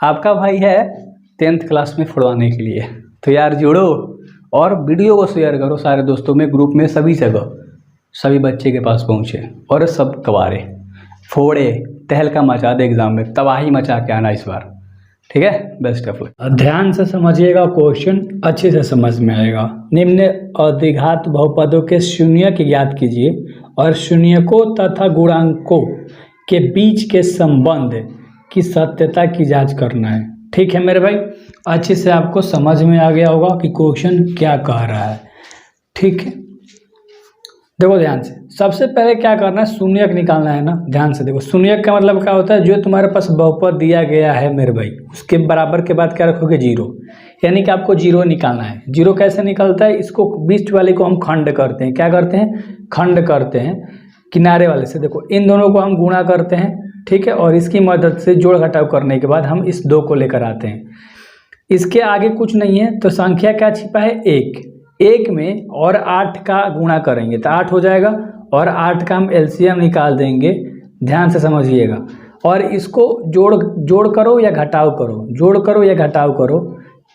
आपका भाई है 10th क्लास में फोड़वाने के लिए। तो यार जुड़ो और वीडियो को शेयर करो सारे दोस्तों में, ग्रुप में, सभी जगह, सभी बच्चे के पास पहुँचे और सब कबारे फोड़े, तहलका मचा दे, एग्जाम में तबाही मचा के आना इस बार। ठीक है, बेस्ट ऑफ लक। ध्यान से समझिएगा, क्वेश्चन अच्छे से समझ में आएगा। निम्न द्विघात बहुपदों के शून्यक ज्ञात कीजिए और शून्यकों तथा गुणांकों के बीच के संबंध की सत्यता की जांच करना है। ठीक है मेरे भाई, अच्छे से आपको समझ में आ गया होगा कि क्वेश्चन क्या कह रहा है। ठीक है, देखो ध्यान से, सबसे पहले क्या करना है, शून्यक निकालना है ना। ध्यान से देखो, शून्यक का मतलब क्या होता है, जो तुम्हारे पास बहुपद दिया गया है मेरे भाई, उसके बराबर के बाद क्या रखोगे, जीरो, यानी कि आपको जीरो निकालना है। जीरो कैसे निकलता है, इसको बीच वाले को हम खंड करते हैं। क्या करते हैं, खंड करते हैं किनारे वाले से। देखो इन दोनों को हम गुणा करते हैं, ठीक है, और इसकी मदद से जोड़ घटाव करने के बाद हम इस 2 को लेकर आते हैं। इसके आगे कुछ नहीं है, तो संख्या क्या छिपा है, 1 में और 8 का गुणा करेंगे तो 8 हो जाएगा, और 8 का हम एलसीएम निकाल देंगे। ध्यान से समझिएगा, और इसको जोड़ करो या घटाव करो, जोड़ करो या घटाव करो,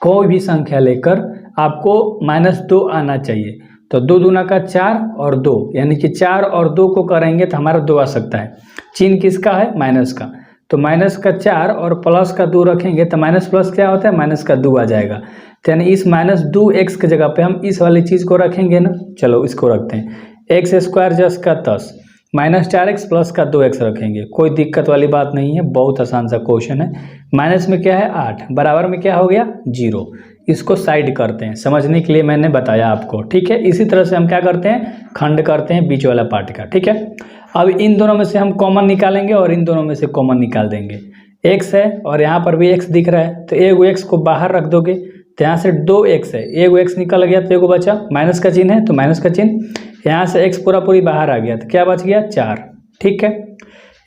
कोई भी संख्या लेकर आपको -2 आना चाहिए। तो 2 दूना का 4 और 2, यानी कि 4 और 2 को करेंगे तो हमारा 2 आ सकता है। चिन्ह किसका है, माइनस का, तो माइनस का 4 और प्लस का 2 रखेंगे तो माइनस प्लस क्या होता है, माइनस का 2 आ जाएगा। तो यानी इस -2x की जगह पे हम इस वाली चीज़ को रखेंगे ना। चलो इसको रखते हैं, x² जस का 10 -4x प्लस का 2x रखेंगे, कोई दिक्कत वाली बात नहीं है, बहुत आसान सा क्वेश्चन है। माइनस में क्या है 8, बराबर में क्या हो गया 0, इसको साइड करते हैं, समझने के लिए मैंने बताया आपको। ठीक है, इसी तरह से हम क्या करते हैं, खंड करते हैं बीच वाला पार्ट का। ठीक है, अब इन दोनों में से हम कॉमन निकालेंगे और इन दोनों में से कॉमन निकाल देंगे। x है और यहाँ पर भी x दिख रहा है, तो एगो x को बाहर रख दोगे तो यहाँ से 2x है, एगो x निकल गया तो एगो बचा, माइनस का चिन्ह है तो माइनस का चिन्ह, यहाँ से x पूरा पूरी बाहर आ गया तो क्या बच गया 4। ठीक है,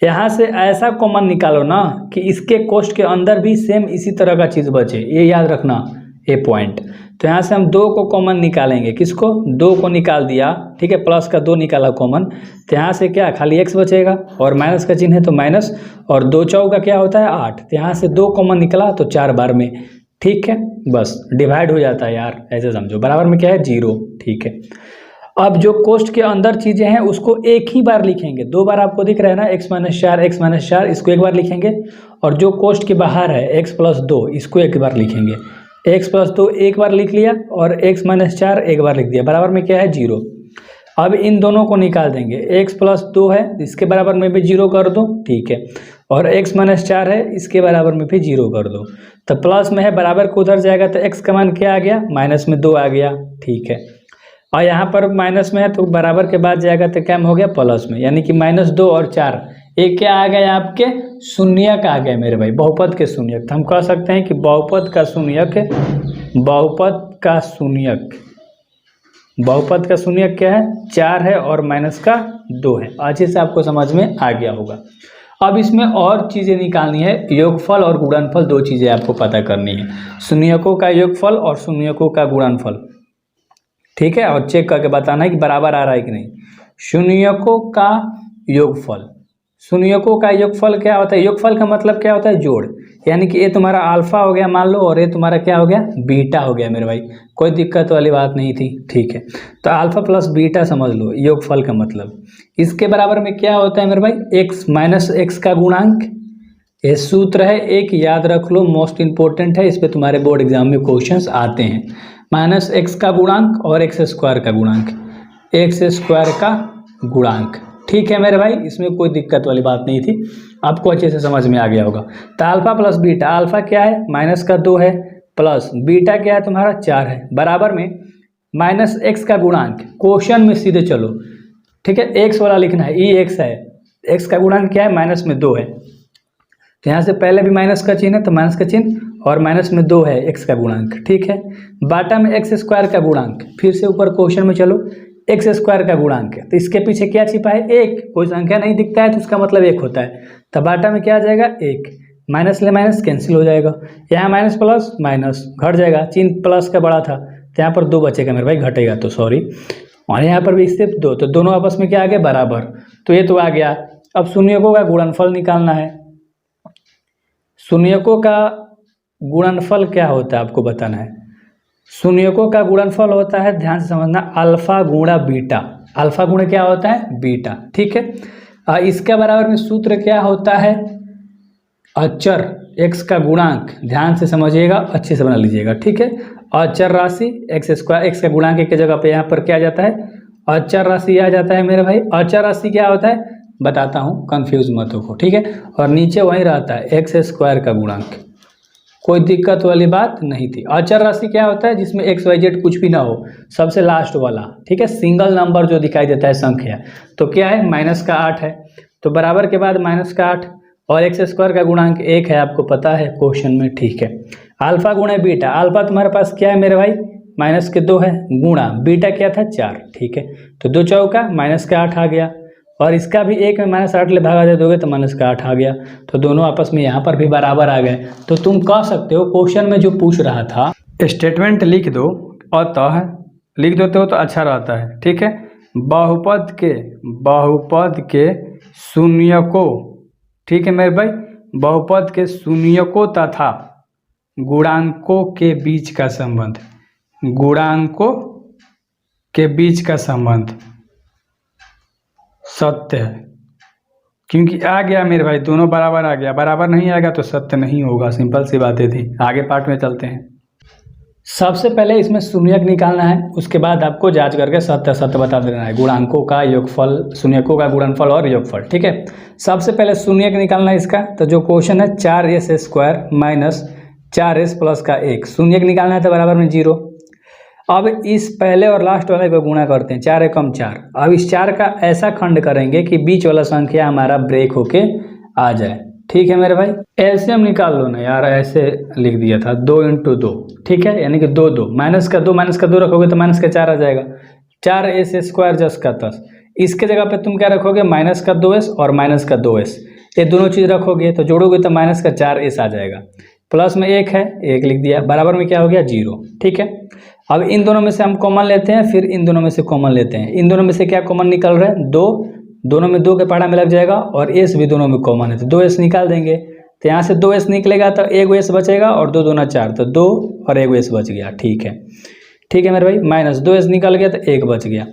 यहाँ से ऐसा कॉमन निकालो ना कि इसके कोष्ठ के अंदर भी सेम इसी तरह का चीज़ बचे, ये याद रखना, ये पॉइंट। तो यहाँ से हम 2 को कॉमन निकालेंगे, किसको, 2 को निकाल दिया, ठीक है, प्लस का 2 निकाला कॉमन, तो यहाँ से क्या खाली x बचेगा और माइनस का चिन्ह है तो माइनस, और 2 चौका क्या होता है 8, तो यहाँ से 2 कॉमन निकला तो 4 बार में। ठीक है, बस डिवाइड हो जाता है यार, ऐसे समझो, बराबर में क्या है 0। ठीक है, अब जो कोष्ठ के अंदर चीज़ें हैं उसको एक ही बार लिखेंगे, 2 बार आपको दिख रहा है ना, x - 4 इसको एक बार लिखेंगे, और जो कोष्ठ के बाहर है x + 2 इसको एक बार लिखेंगे। x + 2 एक बार लिख लिया और x - 4 एक बार लिख दिया, बराबर में क्या है 0। अब इन दोनों को निकाल देंगे, x + 2 है इसके बराबर में भी 0 कर दो, ठीक है, और x - 4 है इसके बराबर में भी 0 कर दो। तो प्लस में है, बराबर को उधर जाएगा तो x का मान क्या आ गया, -2 आ गया। ठीक है, और यहाँ पर माइनस में है तो बराबर के बाद जाएगा तो क्या हो गया प्लस में, यानी कि -2 और 4 एक क्या आ गया आपके, शून्यक आ गए मेरे भाई, बहुपद के शून्यक। तो हम कह सकते हैं कि बहुपद का शून्यक, बहुपद का शून्यक, बहुपद का शून्यक क्या है 4 है और -2 है। अच्छे से आपको समझ में आ गया होगा। अब इसमें और चीज़ें निकालनी है, योगफल और गुणनफल, 2 चीज़ें आपको पता करनी है, शून्यकों का योगफल और शून्यकों का गुणनफल। ठीक है, और चेक करके बताना है कि बराबर आ रहा है कि नहीं। शून्यकों का योगफल, शून्यकों का योगफल क्या होता है, योगफल का मतलब क्या होता है, जोड़, यानी कि ये तुम्हारा अल्फा हो गया मान लो और ये तुम्हारा क्या हो गया, बीटा हो गया मेरे भाई, कोई दिक्कत वाली बात नहीं थी। ठीक है, तो अल्फा प्लस बीटा समझ लो योगफल का मतलब। इसके बराबर में क्या होता है मेरे भाई, x - x का गुणांक, ये सूत्र है एक, याद रख लो, मोस्ट इंपॉर्टेंट है, इस पर तुम्हारे बोर्ड एग्जाम में क्वेश्चंस आते हैं। -x का गुणांक और x² का गुणांक, x² का गुणांक। ठीक है मेरे भाई, इसमें कोई दिक्कत वाली बात नहीं थी, आपको अच्छे से समझ में आ गया होगा। तो अल्फा प्लस बीटा, अल्फा क्या है -2 है, प्लस बीटा क्या है तुम्हारा 4 है, बराबर में -x का गुणांक, क्वेश्चन में सीधे चलो, ठीक है, x वाला लिखना है, x है, x का गुणांक क्या है -2 है, तो यहाँ से पहले भी माइनस का चिन्ह है तो माइनस का चिन्ह, और -2 है x का गुणांक। ठीक है, बाटा में x² का गुणांक, फिर से ऊपर क्वेश्चन में चलो, x² का गुणांक है तो इसके पीछे क्या छिपा है, 1, कोई संख्या नहीं दिखता है तो इसका मतलब 1 होता है, तो बाटा में क्या आ जाएगा 1, माइनस ले माइनस कैंसिल हो जाएगा, यहाँ माइनस प्लस माइनस घट जाएगा, चिन्ह प्लस का बड़ा था तो यहाँ पर 2 बचेगा मेरे भाई, घटेगा तो सॉरी, और यहाँ पर भी सिर्फ 2, तो दोनों आपस में क्या आ गया बराबर, तो ये तो आ गया। अब शून्यकों का गुणनफल निकालना है, शून्यकों का गुणनफल क्या होता है आपको बताना है। शून्यकों का गुणनफल होता है, ध्यान से समझना, अल्फा गुणा बीटा। अल्फा गुणा क्या होता है? बीटा। ठीक है। इसके बराबर में सूत्र क्या होता है? अचर x का गुणांक, ध्यान से समझिएगा, अच्छे से बना लीजिएगा। ठीक है। अचर राशि एक्स स्क्वायर, x का गुणांक के जगह पे यहाँ पर क्या आ जाता है? अचर राशि आ जाता है मेरे भाई। अचर राशि क्या होता है बताता हूँ, कंफ्यूज मत हो। ठीक है। और नीचे वही रहता है एक्स स्क्वायर का गुणांक, कोई दिक्कत वाली बात नहीं थी। अचर राशि क्या होता है? जिसमें एक्स वाई जेड कुछ भी ना हो, सबसे लास्ट वाला। ठीक है। सिंगल नंबर जो दिखाई देता है संख्या, तो क्या है? -8 है, तो बराबर के बाद -8 और एक्स स्क्वायर का गुणांक 1 है, आपको पता है क्वेश्चन में। ठीक है। अल्फा गुणा बीटा, अल्फा तुम्हारे पास क्या है मेरे भाई? -2 है, गुणा बीटा क्या था? 4। ठीक है। तो 2 चौका -8 आ गया, और इसका भी 1 में -8 ले भागा दे दोगे तो -8 आ गया, तो दोनों आपस में यहाँ पर भी बराबर आ गए। तो तुम कह सकते हो क्वेश्चन में जो पूछ रहा था, स्टेटमेंट लिख दो, अतः लिख देते हो तो अच्छा रहता है। ठीक है। बहुपद के शून्यकों, ठीक है मेरे भाई, बहुपद के शून्यकों तथा गुणांकों के बीच का संबंध, गुणांकों के बीच का संबंध सत्य है। क्योंकि आ गया मेरे भाई, दोनों बराबर आ गया, बराबर नहीं आएगा तो सत्य नहीं होगा। सिंपल सी बातें थी। आगे पार्ट में चलते हैं। सबसे पहले इसमें शून्यक निकालना है, उसके बाद आपको जांच करके सत्य सत्य बता देना है। गुणांकों का योगफल, शून्यकों का गुणनफल और योगफल। ठीक है। सबसे पहले शून्यक निकालना है इसका, तो जो क्वेश्चन है 4s² माइनस 4s प्लस का 1, शून्यक निकालना है तो बराबर में 0। अब इस पहले और लास्ट वाले को गुणा करते हैं, 4 एकम 4। अब इस 4 का ऐसा खंड करेंगे कि बीच वाला संख्या हमारा ब्रेक होके आ जाए। ठीक है मेरे भाई। एलसीएम निकाल लो ना यार, ऐसे लिख दिया था 2 × 2। ठीक है, यानी कि 2 2 माइनस का 2 रखोगे तो -4 आ जाएगा। 4s² जस का तस, इसके जगह पे तुम क्या रखोगे? -2s और -2s, ये दोनों चीज़ रखोगे तो जोड़ोगे तो -4s आ जाएगा। प्लस में 1 है, 1 लिख दिया, बराबर में क्या हो गया? 0। ठीक है। अब इन दोनों में से हम कॉमन लेते हैं, फिर इन दोनों में से कॉमन लेते हैं। इन दोनों में से क्या कॉमन निकल रहा है? 2, दोनों में 2 के पहाड़ा में लग जाएगा, और एस भी दोनों में कॉमन है तो 2s निकाल देंगे। तो यहाँ से 2s निकलेगा तो 1s बचेगा, और 2 दूना 4, तो 2 और 1s बच गया। ठीक है। ठीक है मेरे भाई। -2s निकल गया तो 1 बच गया।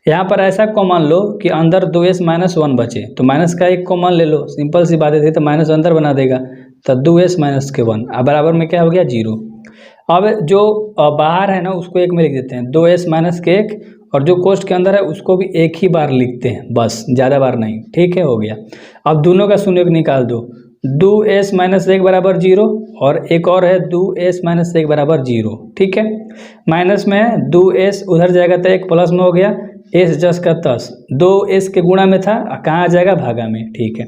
यहाँ पर ऐसा कॉमन लो कि अंदर 2s -1 बचे, तो माइनस का 1 कॉमन ले लो, सिंपल सी बात है, तो माइनस अंदर बना देगा, तो 2s - 1 अब बराबर में क्या हो गया? 0। अब जो बाहर है ना उसको 1 में लिख देते हैं, 2s - 1, और जो कोष्ठ के अंदर है उसको भी 1 ही बार लिखते हैं, बस ज़्यादा बार नहीं। ठीक है, हो गया। अब दोनों का शून्यक निकाल दो, 2s - 1 बराबर 0, और एक और है 2s - 1 बराबर 0। ठीक है। माइनस में 2s उधर जाएगा तो 1 प्लस में हो गया, s जस का तस, 2s के गुणा में था, कहाँ आ जाएगा? भागा में। ठीक है।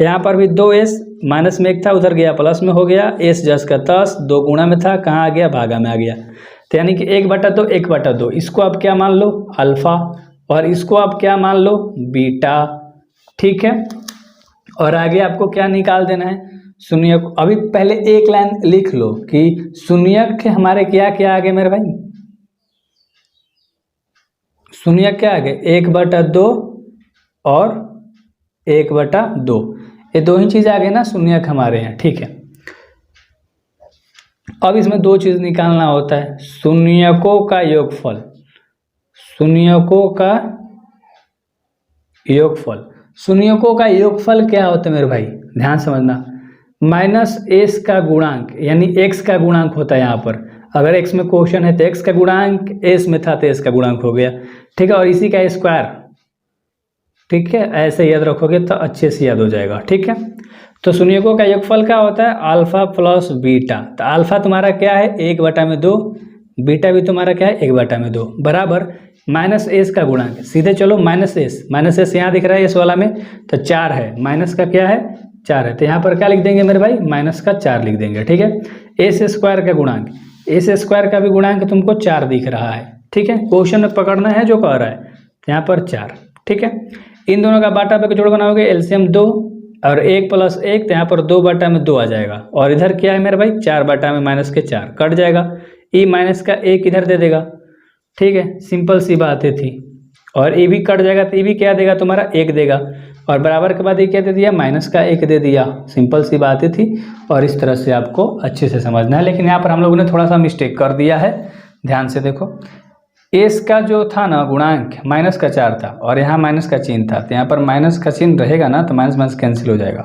यहाँ पर भी 2s माइनस में 1 था, उधर गया प्लस में हो गया, s जस का तस, 2 गुणा में था, कहाँ आ गया? भागा में आ गया। तो यानी कि 1/2 1/2, इसको आप क्या मान लो? अल्फा, और इसको आप क्या मान लो? बीटा। ठीक है। और आगे आपको क्या निकाल देना है? शून्यक। अभी पहले एक लाइन लिख लो कि शून्यक हमारे क्या क्या आ गए मेरे भाई? शून्यक क्या आ गए? 1/2 और 1/2, ये 2 ही चीज़ आ गए ना शून्यक हमारे यहाँ। ठीक है। अब इसमें 2 चीज़ निकालना होता है, शून्यकों का योगफल, शून्यकों का योगफल। शून्यकों का योगफल क्या होता है मेरे भाई? ध्यान समझना, -s का गुणांक, यानी x का गुणांक होता है यहाँ पर। अगर x में क्वेश्चन है तो x का गुणांक, s में था तो s का गुणांक हो गया। ठीक है। और इसी का स्क्वायर। ठीक है, ऐसे याद रखोगे तो अच्छे से याद हो जाएगा। ठीक है। तो शून्यकों का योगफल क्या होता है? Alpha plus beta. तो अल्फा तुम्हारा क्या है? 1/2, बीटा भी तुम्हारा क्या है? 1/2, बराबर -s का गुणांक। सीधे चलो, -s यहाँ दिख रहा है इस वाला में, तो 4 है, माइनस का क्या है? 4 है, तो यहाँ पर क्या लिख देंगे मेरे भाई? -4 लिख देंगे। ठीक है। s² का गुणांक, s² का भी गुणांक तुमको 4 दिख रहा है। ठीक है। क्वेश्चन में पकड़ना है जो कह रहा है, यहाँ पर 4। ठीक है। इन दोनों का बाटा पे जोड़ बनाओगे, एलसीएम 2 और 1 + 1, तो यहाँ पर 2/2 आ जाएगा, और इधर क्या है मेरे भाई? 4/-4 कट जाएगा, e माइनस का 1 इधर दे देगा। ठीक है, सिंपल सी बातें थी। और e भी कट जाएगा तो e भी क्या देगा? तुम्हारा 1 देगा। और बराबर के बाद ये क्या दे दिया, माइनस का 1 दे दिया। सिंपल सी बातें थी और इस तरह से आपको अच्छे से समझना है। लेकिन यहाँ पर हम लोगों ने थोड़ा सा मिस्टेक कर दिया है, ध्यान से देखो। एस का जो था ना गुणांक माइनस का 4 था और यहाँ माइनस का चिन्ह था, तो यहाँ पर माइनस का चिन्ह रहेगा ना तो माइनस माइनस कैंसिल हो जाएगा,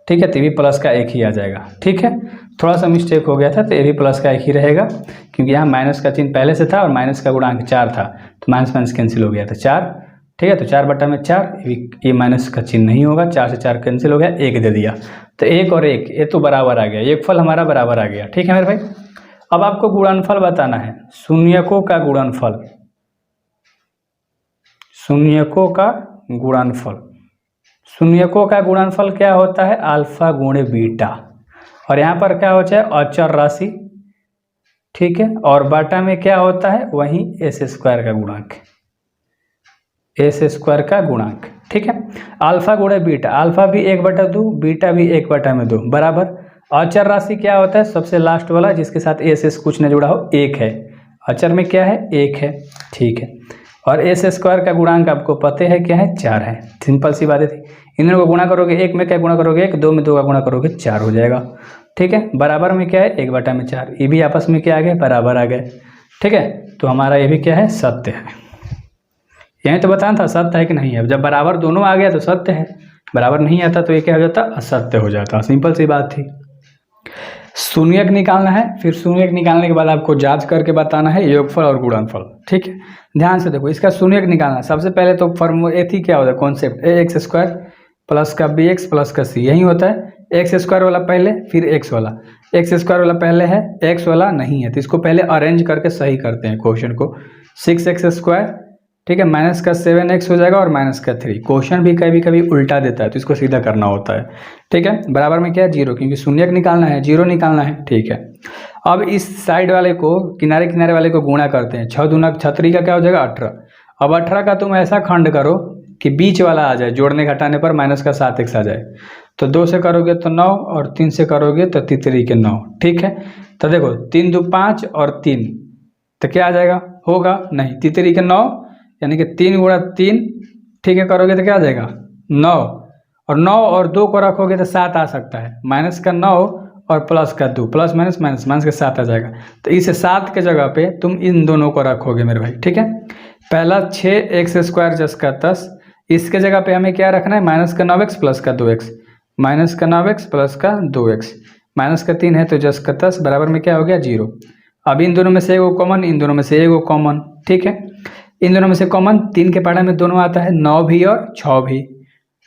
ठीक है। तो ये भी प्लस का 1 ही आ जाएगा, ठीक है। थोड़ा सा मिस्टेक हो गया था, तो ये भी प्लस का 1 ही रहेगा क्योंकि यहाँ माइनस का चिन्ह पहले से था और माइनस का गुणांक 4 था, तो माइनस माइनस कैंसिल हो गया था 4, ठीक है। तो 4/4 ये माइनस का चिन्ह नहीं होगा, 4 से 4 कैंसिल हो गया, 1 दे दिया। तो 1 और 1 ये तो बराबर आ गया, एक फल हमारा बराबर आ गया, ठीक है मेरे भाई। अब आपको गुणनफल बताना है, शून्यकों का गुणनफल, शून्यकों का गुणनफल। शून्यकों का गुणनफल क्या होता है, अल्फा गुणे बीटा, और यहाँ पर क्या होता है अचर राशि, ठीक है। और बाटा में क्या होता है वही एस स्क्वायर का गुणांक, एस स्क्वायर का गुणांक, ठीक है। अल्फा गुणे बीटा, अल्फा भी 1/2, बीटा भी 1/2 बराबर। अचर राशि क्या होता है, सबसे लास्ट वाला जिसके साथ एस कुछ न जुड़ा हो, 1 है। अचर में क्या है 1 है, ठीक है। और एस स्क्वायर का गुणांक आपको पता है क्या है, 4 है। सिंपल सी बातें थी। इन दोनों को गुणा करोगे, 1 में क्या गुणा करोगे 1, 2 में 2 का गुणा करोगे 4 हो जाएगा, ठीक है। बराबर में क्या है 1/4, ये भी आपस में क्या आ गए बराबर आ गए, ठीक है। तो हमारा ये भी क्या है सत्य है। यही तो बताना था सत्य है कि नहीं है। जब बराबर दोनों आ गया तो सत्य है, बराबर नहीं आता तो ये क्या हो जाता असत्य हो जाता, सिंपल सी बात थी। शून्यक निकालना है, फिर शून्यक निकालने के बाद आपको जांच करके बताना है योगफल और गुणनफल, ठीक है। ध्यान से देखो, इसका शून्यक निकालना है। सबसे पहले तो फॉर्मूला थी क्या होता है कॉन्सेप्ट, ax² प्लस का bx प्लस का c, यही होता है। x² वाला पहले, फिर x वाला, x² वाला पहले है, x वाला नहीं है, तो इसको पहले अरेंज करके सही करते हैं क्वेश्चन को। 6x², ठीक है, माइनस का 7x हो जाएगा और माइनस का 3। क्वेश्चन भी कभी कभी उल्टा देता है तो इसको सीधा करना होता है, ठीक है। बराबर में क्या है 0, क्योंकि शून्यक निकालना है, 0 निकालना है, ठीक है। अब इस साइड वाले को, किनारे किनारे वाले को गुणा करते हैं, 6 दूना 36 का क्या हो जाएगा 18। अब 18 का तुम ऐसा खंड करो कि बीच वाला आ जाए, जोड़ने घटाने पर माइनस का 7x आ जाए। तो 2 से करोगे तो 9 और 3 से करोगे तो 3 के 9, ठीक है। तो देखो 3 2 5 और 3, तो क्या आ जाएगा होगा नहीं, 3 के 9 यानी कि 3 गुणा 3, ठीक है, करोगे तो क्या आ जाएगा 9, और 9 और 2 को रखोगे तो 7 आ सकता है। माइनस का 9 और प्लस का 2, प्लस माइनस माइनस माइनस का 7 आ जाएगा। तो इस 7 के जगह पे तुम इन दोनों को रखोगे मेरे भाई, ठीक है। पहला 6x² जस का 10, इसके जगह पे हमें क्या रखना है माइनस का 9x प्लस का 2x, माइनस का 9x प्लस का 2x, माइनस का 3 है तो जस का 10 बराबर में क्या हो गया 0। अब इन दोनों में से एगो कॉमन, इन दोनों में से एगो कॉमन, ठीक है। इन दोनों में से कॉमन 3 के पढ़ा में दोनों आता है, 9 भी और 6 भी,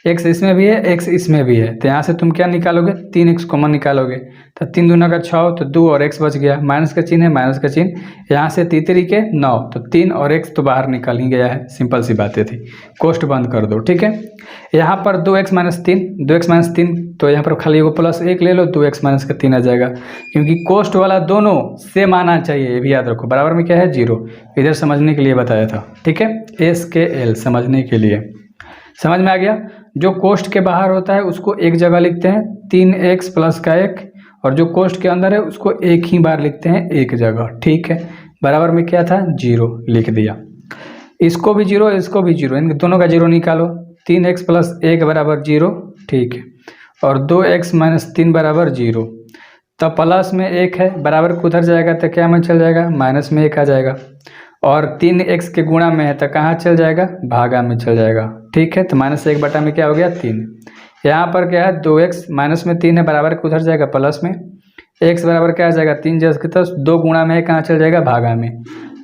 x इसमें भी है x इसमें भी है, तो यहाँ से तुम क्या निकालोगे 3x कॉमन निकालोगे, तो 3 दूना का 6, तो 2 और x बच गया, माइनस का चिन्ह है माइनस का चिन्ह, यहाँ से 3 के 9, तो 3 और x तो बाहर निकल ही गया है, सिंपल सी बातें थी। कोष्ट बंद कर दो, ठीक है। यहाँ पर 2x - 3, 2x - 3, तो यहाँ पर खाली वो प्लस 1 ले लो, 2x - 3 आ जाएगा, क्योंकि कोष्ट वाला दोनों सेम आना चाहिए, ये भी याद रखो। बराबर में क्या है 0, इधर समझने के लिए बताया था, ठीक है, s के l समझने के लिए। समझ में आ गया। जो कोष्ट के बाहर होता है उसको एक जगह लिखते हैं 3x प्लस का 1, और जो कोष्ट के अंदर है उसको एक ही बार लिखते हैं एक जगह, ठीक है। बराबर में क्या था 0 लिख दिया, इसको भी 0 इसको भी 0, इन दोनों का 0 निकालो, 3x प्लस 1 बराबर 0, ठीक है, और 2x - 3 बराबर 0। तब प्लस में 1 है, बराबर को उधर जाएगा तो क्या में चल जाएगा माइनस में 1 आ जाएगा, और 3x के गुणा में है तो कहाँ चल जाएगा भागा में चल जाएगा, ठीक है। तो -1 बटा में क्या हो गया 3। यहाँ पर क्या है 2x, माइनस में 3 है, बराबर को उधर जाएगा प्लस में, x बराबर क्या आ जाएगा 3 जैसे कि 2 गुणा में कहाँ चल जाएगा भागा में।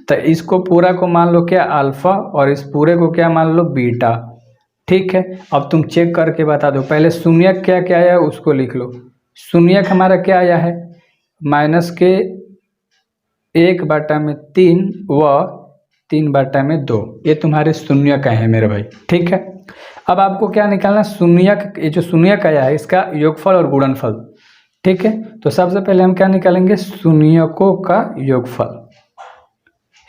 तो इसको पूरा को मान लो क्या अल्फा, और इस पूरे को क्या मान लो बीटा, ठीक है। अब तुम चेक करके बता दो, पहले शून्यक क्या क्या आया है उसको लिख लो। शून्यक हमारा क्या आया है माइनस के 1/3 व 3/2, ये तुम्हारे शून्यक है मेरे भाई, ठीक है। अब आपको क्या निकालना शून्यक, ये जो शून्यक आया है इसका योगफल और गुणनफल, ठीक है। तो सबसे पहले हम क्या निकालेंगे शून्यकों का योगफल।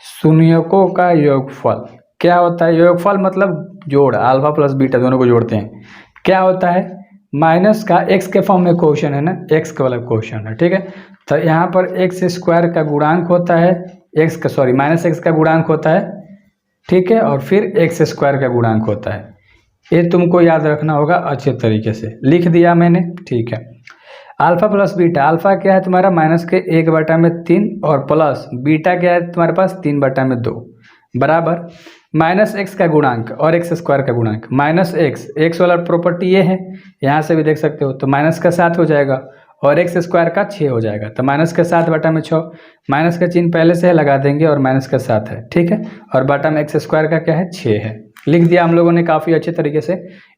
शून्यकों का योगफल क्या होता है, योगफल मतलब जोड़, अल्फा प्लस बीटा दोनों को जोड़ते हैं। क्या होता है माइनस का x के फॉर्म में क्वेश्चन है ना, x का वाला क्वेश्चन है, ठीक है। तो यहाँ पर x² का गुणांक होता है, -x का गुणांक होता है, ठीक है, और फिर x² का गुणांक होता है। ये तुमको याद रखना होगा अच्छे तरीके से। लिख दिया मैंने, ठीक है। अल्फा प्लस बीटा, अल्फा क्या है तुम्हारा -1/3 और प्लस बीटा क्या है तुम्हारे पास 3/2 बराबर -x का गुणांक और x² का गुणांक। -x वाला प्रॉपर्टी ये है, यहाँ से भी देख सकते हो, तो माइनस का 7 हो जाएगा और x² का 6 हो जाएगा, तो माइनस का 7/6, माइनस का चिन्ह पहले से है लगा देंगे और माइनस का 7 है, ठीक है। और बटा में x² का क्या है 6 है। लिख दिया हम लोगों ने काफ़ी अच्छे तरीके से।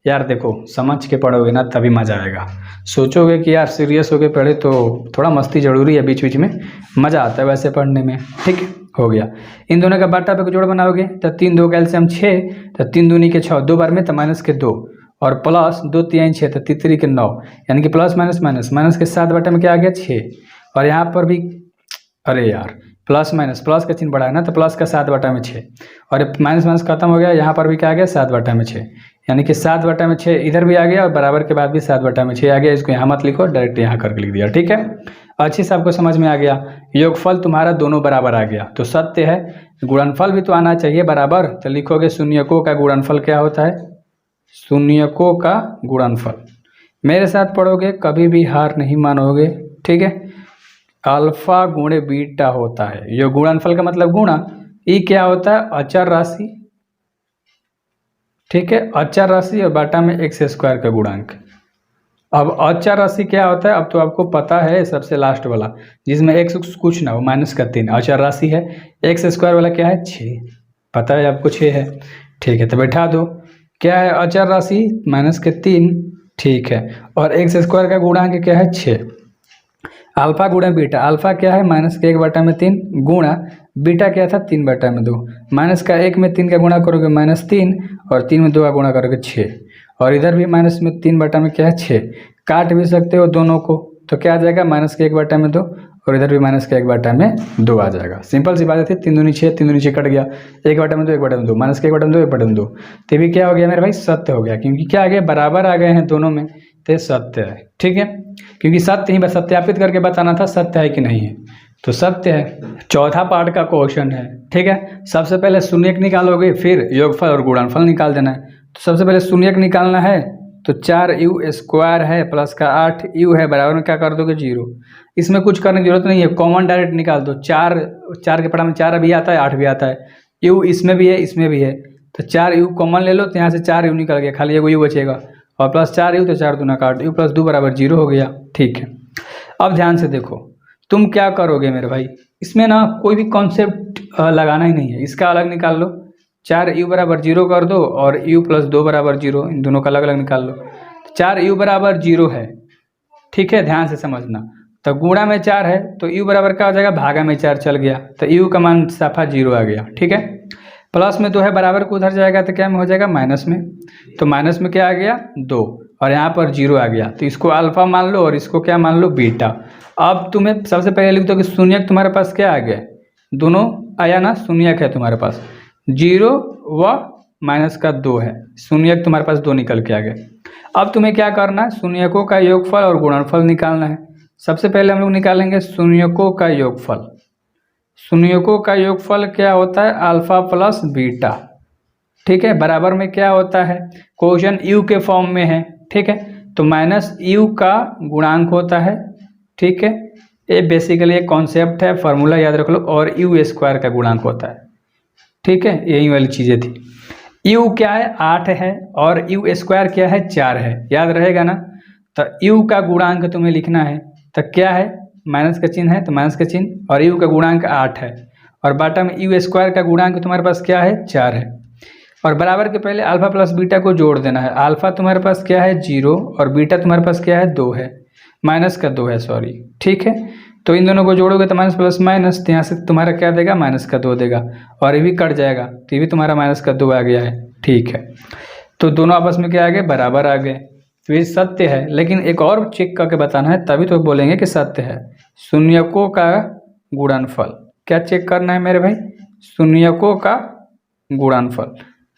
यार देखो समझ के पढ़ोगे ना तभी मज़ा आएगा। सोचोगे कि यार सीरियस होके पढ़े तो थोड़ा मस्ती जरूरी है, बीच बीच में मज़ा आता है वैसे पढ़ने में, ठीक है। हो गया, इन दोनों का बाटा पे जोड़ बनाओगे तो 3 2 कैल्शियम 6, तो 3 दूनी के 6, 2 बार में तो -2 और प्लस 2 3 6, तो 3 3 के 9, यानी कि प्लस माइनस के 7 बटे में क्या आ गया 6। और यहाँ पर भी अरे यार प्लस का चिन्ह बढ़ा है ना, तो प्लस का 7/6 और माइनस खत्म हो गया, यहाँ पर भी क्या आ गया 7/6, यानी कि 7/6 इधर भी आ गया और बराबर के बाद भी 7/6 आ गया। इसको यहाँ मत लिखो, डायरेक्ट यहाँ करके लिख दिया, ठीक है। अच्छे से आपको समझ में आ गया। योगफल तुम्हारा दोनों बराबर आ गया तो सत्य है। गुणनफल भी तो आना चाहिए बराबर, तो लिखोगे शून्यकों का गुणनफल क्या होता है, शून्यकों का गुणनफल। मेरे साथ पढ़ोगे कभी भी हार नहीं मानोगे, ठीक है। अल्फा गुणे बीटा होता है, ये गुणनफल का मतलब गुणा। ई क्या होता है अचर राशि, ठीक है, अचर राशि और बाटा में x² का गुणांक। अब अचर राशि क्या होता है अब तो आपको पता है, सबसे लास्ट वाला जिसमें x कुछ ना हो -3 अचर राशि है। x² वाला क्या है 6, पता है आपको 6 है, ठीक है। तो बैठा दो, क्या है अचर राशि -3, ठीक है, और x² का गुणांक क्या है 6। अल्फा गुणा बीटा, अल्फा क्या है -1/3 गुणा बीटा क्या था 3/2, माइनस का 1 में 3 का गुणा करोगे -3 और 3 में 2 का गुणा करोगे 6, और इधर भी माइनस में 3 में क्या है 6, काट भी सकते हो दोनों को, तो क्या आ जाएगा -1/2 और इधर भी -1/2 आ जाएगा। सिंपल सी बात है, 3 दूनी 6, 3 दूनी 6 कट गया, 1/2 1/2 -1/2 1/2, तो भी क्या हो गया मेरे भाई सत्य हो गया, क्योंकि क्या आ गया बराबर आ गए हैं दोनों में, तो सत्य है, ठीक है। क्योंकि सत्य ही सत्यापित करके बताना था सत्य है कि नहीं है, तो सत्य है। चौथा पार्ट का क्वेश्चन है, ठीक है। सबसे पहले शून्यक निकालोगे, फिर योगफल और गुणनफल निकाल देना है। तो सबसे पहले शून्यक निकालना है, तो 4u² है प्लस का 8u है बराबर में क्या कर दोगे 0। इसमें कुछ करने की जरूरत नहीं है, कॉमन डायरेक्ट निकाल दो। 4 के पढ़ा में 4 भी आता है 8 भी आता है, u इसमें भी है इसमें भी है, तो 4u कॉमन ले लो, तो यहाँ से 4u निकल गया, खाली एगो u बचेगा, और प्लस 4u तो 4 दूना काट, u + 2 = 0 हो गया, ठीक है। अब ध्यान से देखो, तुम क्या करोगे मेरे भाई, इसमें ना कोई भी कॉन्सेप्ट लगाना ही नहीं है, इसका अलग निकाल लो, 4u = 0 कर दो और u + 2 = 0, इन दोनों का अलग अलग निकाल लो। 4u = 0 है, ठीक है, ध्यान से समझना। तो गुणा में 4 है तो u बराबर क्या हो जाएगा, भागा में 4 चल गया, तो u का मान साफा 0 आ गया, ठीक है। प्लस में 2 है बराबर को उधर जाएगा तो क्या में हो जाएगा माइनस में, तो माइनस में क्या आ गया 2 और यहाँ पर 0 आ गया, तो इसको अल्फा मान लो और इसको क्या मान लो बीटा। अब तुम्हें सबसे पहले लिख दो कि शून्यक तुम्हारे पास क्या आ गया, दोनों आया ना, शून्यक है तुम्हारे पास 0 व -2 है, शून्यक तुम्हारे पास 2 निकल के आ गए। अब तुम्हें क्या करना है, शून्यकों का योगफल और गुणनफल निकालना है। सबसे पहले हम लोग निकालेंगे शून्यकों का योगफल। शून्यकों का योगफल क्या होता है, अल्फा प्लस बीटा, ठीक है, बराबर में क्या होता है, क्वेश्चन u के फॉर्म में है, ठीक है, तो -u का गुणांक होता है, ठीक है। ये बेसिकली एक कॉन्सेप्ट है, फार्मूला याद रख लो, और u² का गुणांक होता है, ठीक है, यही वाली चीज़ें थी। u क्या है 8 है और u² क्या है 4 है, याद रहेगा ना। तो u का गुणांक तुम्हें लिखना है, तो क्या है माइनस का चिन्ह है तो माइनस का चिन्ह, और u का गुणांक 8 है, और बाटा में u² का गुणांक तुम्हारे पास क्या है 4 है, और बराबर के पहले अल्फा प्लस बीटा को जोड़ देना है। अल्फा तुम्हारे पास क्या है 0 और बीटा तुम्हारे पास क्या है 2 है, -2 है सॉरी, ठीक है। तो इन दोनों को जोड़ोगे तो माइनस प्लस माइनस, तो यहाँ से तुम्हारा क्या देगा -2 देगा, और ये भी कट जाएगा, तो ये भी तुम्हारा -2 आ गया है, ठीक है। तो दोनों आपस में क्या आ गए, बराबर आ गए, तो ये सत्य है। लेकिन एक और चेक करके बताना है, तभी तो बोलेंगे कि सत्य है। शून्यकों का गुणनफल, क्या चेक करना है मेरे भाई, शून्यकों का गुणनफल।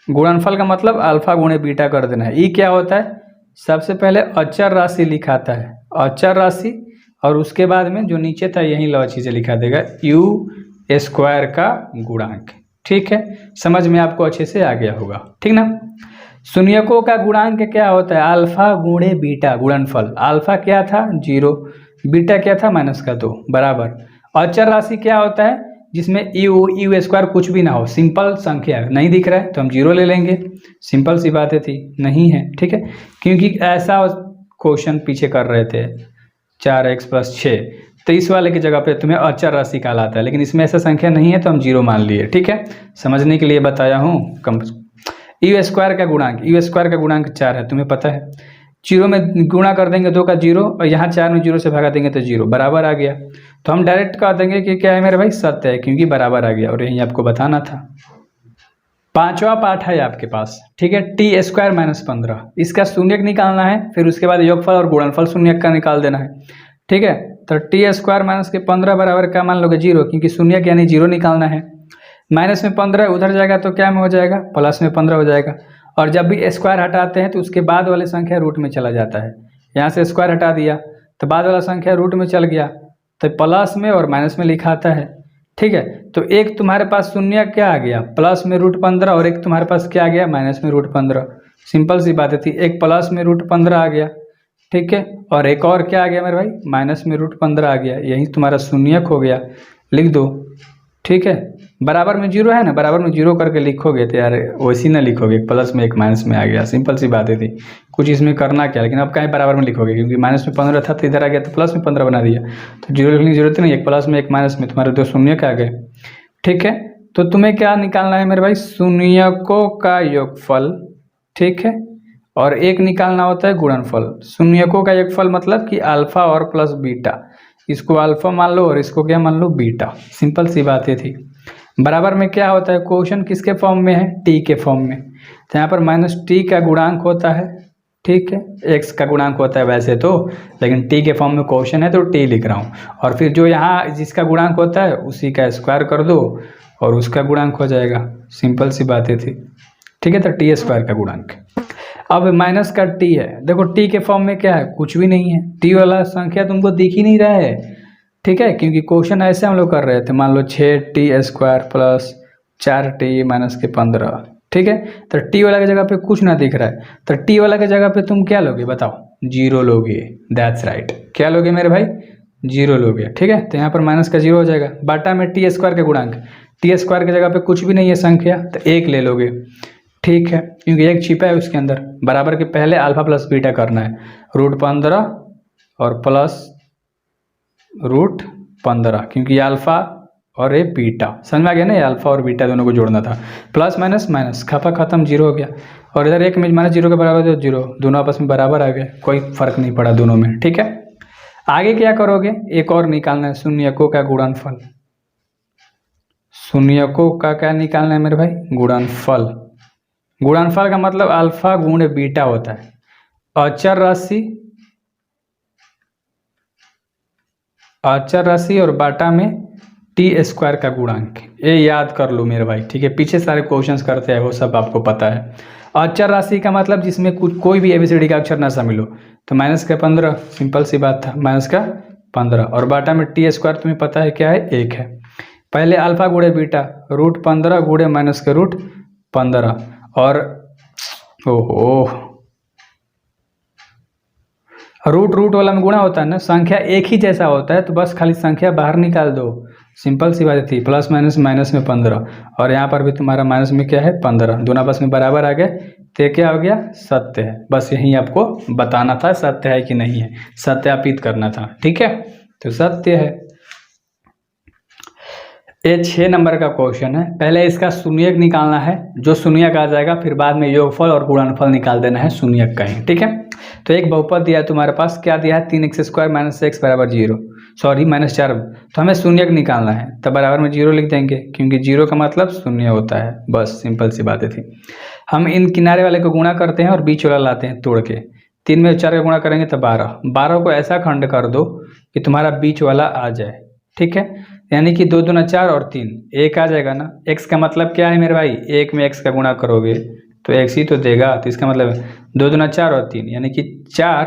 गुणनफल का मतलब अल्फा गुणे बीटा कर देना है। ये क्या होता है, सबसे पहले अचर राशि लिखाता है, अचर राशि, और उसके बाद में जो नीचे था यही लो चीज़ें लिखा देगा u² का गुणांक, ठीक है। समझ में आपको अच्छे से आ गया होगा, ठीक ना। शून्यकों का गुणांक क्या होता है? अल्फा गुणे बीटा गुणनफल। अल्फा क्या था? 0, बीटा क्या था? -2 बराबर। अचर राशि क्या होता है? जिसमें यू स्क्वायर कुछ भी ना हो, सिंपल संख्या। नहीं दिख रहा है तो हम 0 ले लेंगे, सिंपल सी बातें थी। नहीं है, ठीक है, क्योंकि ऐसा क्वेश्चन पीछे कर रहे थे 4x + 6, तो इस वाले की जगह पे तुम्हें अचर राशि कहलाता है, लेकिन इसमें ऐसा संख्या नहीं है तो हम 0 मान लिए, ठीक है। समझने के लिए बताया हूँ। यू स्क्वायर का गुणांक 4 है, तुम्हें पता है। 0 में गुणा कर देंगे 2 का 0, और यहाँ 4 में 0 से भगा देंगे तो 0 बराबर आ गया। तो हम डायरेक्ट कह देंगे कि क्या है मेरे भाई? सत्य है, क्योंकि बराबर आ गया, और यही आपको बताना था। 5वां पाठ है आपके पास, ठीक है। टी स्क्वायर -15, इसका शून्यक निकालना है, फिर उसके बाद योगफल और गुणनफल शून्यक का निकाल देना है, ठीक है। तो टी स्क्वायर -15 बराबर क्या मान लोगे? 0, क्योंकि शून्यक यानी 0 निकालना है। माइनस में 15 उधर जाएगा तो क्या में हो जाएगा? प्लस में 15 हो जाएगा। और जब भी स्क्वायर हटाते हैं तो उसके बाद वाले संख्या रूट में चला जाता है। यहाँ से स्क्वायर हटा दिया तो बाद वाला संख्या रूट में चल गया, तो प्लस में और माइनस में लिखा आता है, ठीक है। तो एक तुम्हारे पास शून्य क्या आ गया? प्लस में √15, और एक तुम्हारे पास क्या आ गया? माइनस में √15। सिंपल सी बात थी, एक प्लस में √15 आ गया, ठीक है, और एक और क्या आ गया मेरे भाई? माइनस में √15 आ गया। यही तुम्हारा शून्यक हो गया, लिख दो, ठीक है। बराबर में 0 है ना, बराबर में 0 करके लिखोगे तो यार वैसी ना लिखोगे, एक प्लस में एक माइनस में आ गया, सिंपल सी बातें थी। कुछ इसमें करना क्या, लेकिन अब कहीं बराबर में लिखोगे, क्योंकि माइनस में 15 था तो इधर आ गया तो प्लस में 15 बना दिया, तो 0 लिखने की जरूरत नहीं, एक प्लस में एक माइनस में, तुम्हारे 2 शून्यक आ गए, ठीक है। तो तुम्हें क्या निकालना है मेरे भाई? शून्यकों का योगफल, ठीक है, और एक निकालना होता है गुणनफल। शून्यकों का योगफल मतलब कि अल्फा और प्लस बीटा, इसको अल्फा मान लो और इसको क्या मान लो? बीटा। सिंपल सी बातें थी। बराबर में क्या होता है? क्वेश्चन किसके फॉर्म में है? टी के फॉर्म में, तो यहाँ पर -t का गुणांक होता है, ठीक है, x का गुणांक होता है वैसे तो, लेकिन t के फॉर्म में क्वेश्चन है तो t लिख रहा हूँ। और फिर जो यहाँ जिसका गुणांक होता है उसी का स्क्वायर कर दो और उसका गुणांक हो जाएगा, सिंपल सी बातें थी, ठीक है। तो t² का गुणांक। अब माइनस का t है, देखो t के फॉर्म में क्या है? कुछ भी नहीं है, t वाला संख्या तुमको दिख ही नहीं रहा है, ठीक है, क्योंकि क्वेश्चन ऐसे हम लोग कर रहे थे। मान लो 6t² + 4t - 15, ठीक है। तो t वाला की जगह पे कुछ ना दिख रहा है, तो t वाला की जगह पे तुम क्या लोगे बताओ? 0 लोगे, दैट्स राइट। क्या लोगे मेरे भाई? 0 लोगे, ठीक है। तो यहाँ पर माइनस का 0 हो जाएगा, बाटा में t² के गुणांक, t² की जगह पे कुछ भी नहीं है संख्या, तो 1 ले लोगे, ठीक है, क्योंकि 1 छिपा है उसके अंदर। बराबर के पहले अल्फा प्लस बीटा करना है, √15 और प्लस √15, क्योंकि अल्फा और ये बीटा, समझ में आ गया ना? ये अल्फा और बीटा दोनों को जोड़ना था। प्लस माइनस माइनस खपा खत्म, 0 हो गया, और इधर 1 में -0 के बराबर तो 0, दोनों आपस में बराबर आ गए, कोई फर्क नहीं पड़ा दोनों में, ठीक है। आगे क्या करोगे? एक और निकालना है, शून्यकों का गुणनफल। शून्यकों का क्या निकालना है मेरे भाई? गुणनफल। गुणनफल का मतलब अल्फा गुणे बीटा होता है। अचर राशि और बाटा में t² का गुणांक, ये याद कर लो मेरे भाई, ठीक है। पीछे सारे क्वेश्चंस करते हैं वो सब आपको पता है। अचर राशि का मतलब जिसमें कोई भी ABCD का अक्षर ना शामिल हो, तो -15, सिंपल सी बात था, -15, और बाटा में t² तुम्हें पता है क्या है? 1 है। पहले अल्फा गुणे बीटा, √15 गुणे -15, और ओहो, रूट वाला में गुणा होता है ना, संख्या एक ही जैसा होता है, तो बस खाली संख्या बाहर निकाल दो, सिंपल सी बात थी। प्लस माइनस में 15, और यहाँ पर भी तुम्हारा माइनस में क्या है? 15, दोनों आपस में बराबर आ गए, तो क्या हो गया? सत्य है। बस यही आपको बताना था, सत्य है कि नहीं है, सत्यापित करना था, ठीक है। तो सत्य है। ये 6 नंबर का क्वेश्चन है। पहले इसका शून्यक निकालना है, जो शून्यक आ जाएगा फिर बाद में योगफल और गुणनफल निकाल देना है शून्यक का ही, ठीक है। तो एक बहुपद दिया है तुम्हारे पास, क्या दिया है? 3x² - x = 0, सॉरी -4, तो हमें शून्यक निकालना है, तब बराबर में 0 लिख देंगे, क्योंकि 0 का मतलब शून्य होता है, बस सिंपल सी बातें थी। हम इन किनारे वाले को गुणा करते हैं और बीच वाला लाते हैं तोड़ के, 3 में 4 का गुणा करेंगे तो 12 को ऐसा खंड कर दो कि तुम्हारा बीच वाला आ जाए, ठीक है। यानी कि 2 दूना 4 और 3, 1 आ जाएगा ना। x का मतलब क्या है मेरे भाई? 1 में x का गुणा करोगे तो x ही तो देगा, तो इसका मतलब 2 दूना 4 और 3, यानी कि 4